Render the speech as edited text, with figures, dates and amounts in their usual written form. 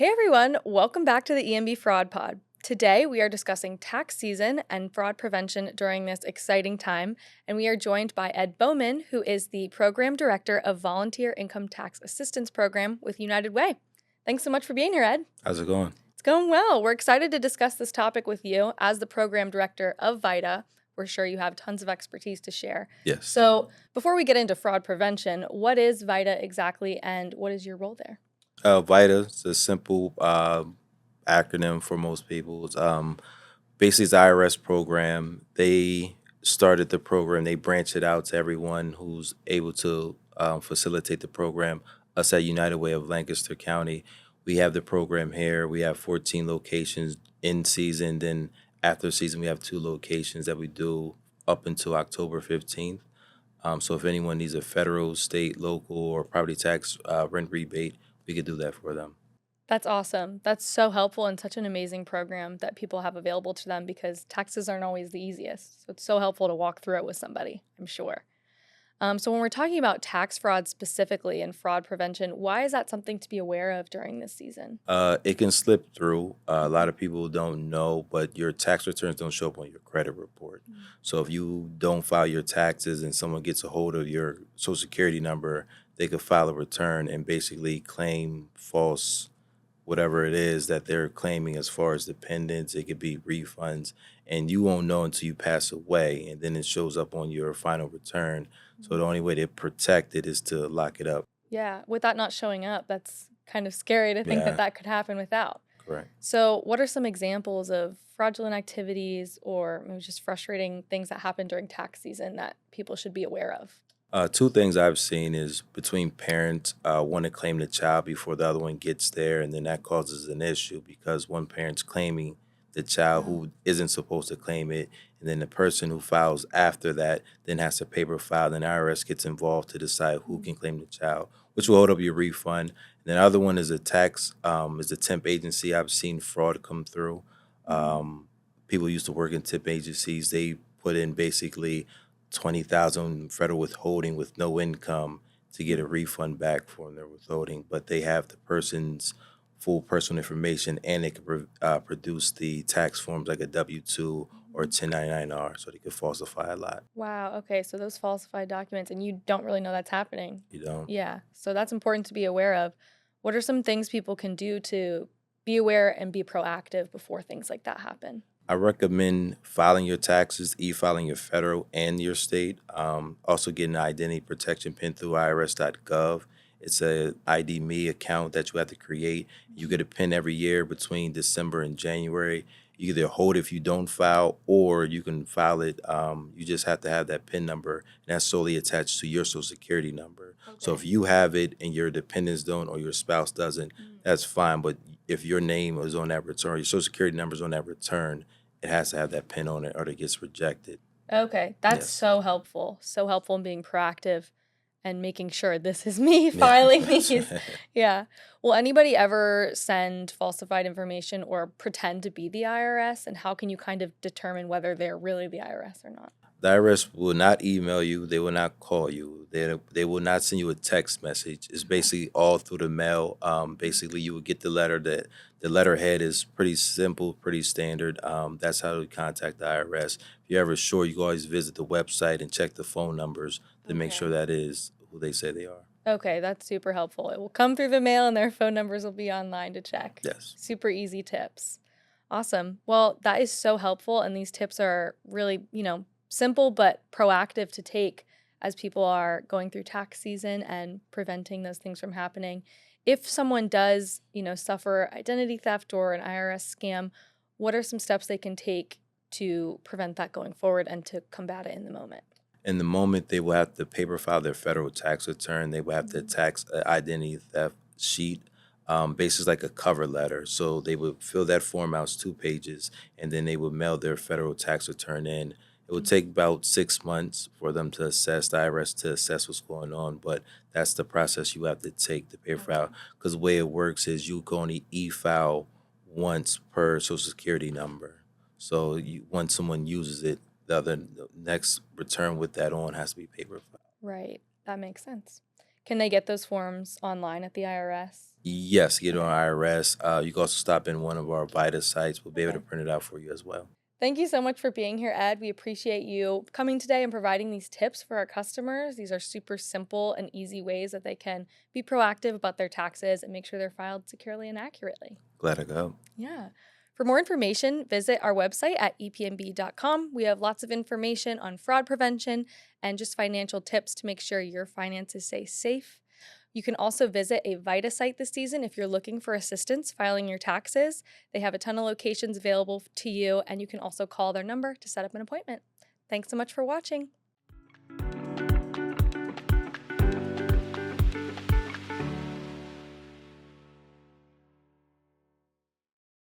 Hey everyone, welcome back to the ENB Fraud Pod. Today we are discussing tax season and fraud prevention during this exciting time, and we are joined by Ed Bowman, who is the Program Director of Volunteer Income Tax Assistance Program with United Way. Thanks so much for being here, Ed. How's it going? It's going well. We're excited to discuss this topic with you as the Program Director of VITA. We're sure you have tons of expertise to share. Yes. So before we get into fraud prevention, what is VITA exactly and what is your role there? VITA is a simple acronym for most people. Basically, it's the IRS program. They started the program. They branched it out to everyone who's able to facilitate the program. Us at United Way of Lancaster County, we have the program here. We have 14 locations in season. Then after season, we have 2 locations that we do up until October 15th. So if anyone needs a federal, state, local, or property tax rent rebate, we could do that for them. That's awesome. That's so helpful and such an amazing program that people have available to them because taxes aren't always the easiest. So it's so helpful to walk through it with somebody, I'm sure. So when we're talking about tax fraud specifically and fraud prevention, why is that something to be aware of during this season? It can slip through. A lot of people don't know, but your tax returns don't show up on your credit report. So if you don't file your taxes and someone gets a hold of your Social Security number, they could file a return and basically claim false whatever it is that they're claiming as far as dependents. It could be refunds, and you won't know until you pass away, and then it shows up on your final return. So the only way to protect it is to lock it up. Yeah, with that not showing up, that's kind of scary to think that Yeah, that could happen without. correct. So, what are some examples of fraudulent activities or maybe just frustrating things that happen during tax season that people should be aware of? 2 things I've seen is between parents, want to claim the child before the other one gets there, and then that causes an issue because one parent's claiming the child Oh, who isn't supposed to claim it, and then the person who files after that then has to paper file, and the IRS gets involved to decide who can claim the child, which will hold up your refund. And then the other one is is a temp agency. I've seen fraud come through. People used to work in temp agencies. They put in basically 20,000 federal withholding with no income to get a refund back from their withholding, but they have the person's full personal information and they can produce the tax forms like a W-2 or a 1099-R, so they could falsify a lot. wow. Okay. So, those falsified documents, and you don't really know that's happening. You know, Yeah. So, that's important to be aware of. What are some things people can do to be aware and be proactive before things like that happen? I recommend filing your taxes, e-filing your federal and your state. Also getting an identity protection pin through irs.gov. It's a ID Me account that you have to create. You get a pin every year between December and January. You either hold it if you don't file, or you can file it. You just have to have that pin number, and that's solely attached to your Social Security number. So if Okay. you have it and your dependents don't or your spouse doesn't, that's fine. But if your name is on that return, your Social Security number is on that return, it has to have that pin on it or it gets rejected. Okay, that's Yes. so helpful. So helpful in being proactive and making sure this is me Yeah, filing that's these. right. Yeah. Will anybody ever send falsified information or pretend to be the IRS? And how can you kind of determine whether they're really the IRS or not? The IRS will not email you. They will not call you. They will not send you a text message. It's Okay. basically all through the mail. Basically, you will get the letter. The letterhead is pretty simple, pretty standard. That's how to contact the IRS. If you're ever sure, you can always visit the website and check the phone numbers to make sure Okay. that is who they say they are. Okay, that's super helpful. It will come through the mail and their phone numbers will be online to check. Yes. Super easy tips. Awesome. Well, that is so helpful. And these tips are really, simple but proactive to take as people are going through tax season and preventing those things from happening. If someone does, suffer identity theft or an IRS scam, what are some steps they can take to prevent that going forward and to combat it in the moment? In the moment, they will have to paper file their federal tax return. They will have to Mhm. tax identity theft sheet, basically like a cover letter. So they would fill that form out, it's 2 pages, and then they would mail their federal tax return in. It would take about 6 months for them to assess, the IRS to assess what's going on, but that's the process you have to take to paper Okay. file. Because the way it works is you can only e-file once per Social Security number. So once someone uses it, the next return with that on has to be paper filed. Right. That makes sense. Can they get those forms online at the IRS? Yes, get it on Okay. IRS. You can also stop in one of our VITA sites. We'll be able to Okay. print it out for you as well. Thank you so much for being here, Ed. We appreciate you coming today and providing these tips for our customers. These are super simple and easy ways that they can be proactive about their taxes and make sure they're filed securely and accurately. Glad I could help. Yeah. For more information, visit our website at epnb.com. We have lots of information on fraud prevention and just financial tips to make sure your finances stay safe. You can also visit a VITA site this season if you're looking for assistance filing your taxes. They have a ton of locations available to you, and you can also call their number to set up an appointment. Thanks so much for watching.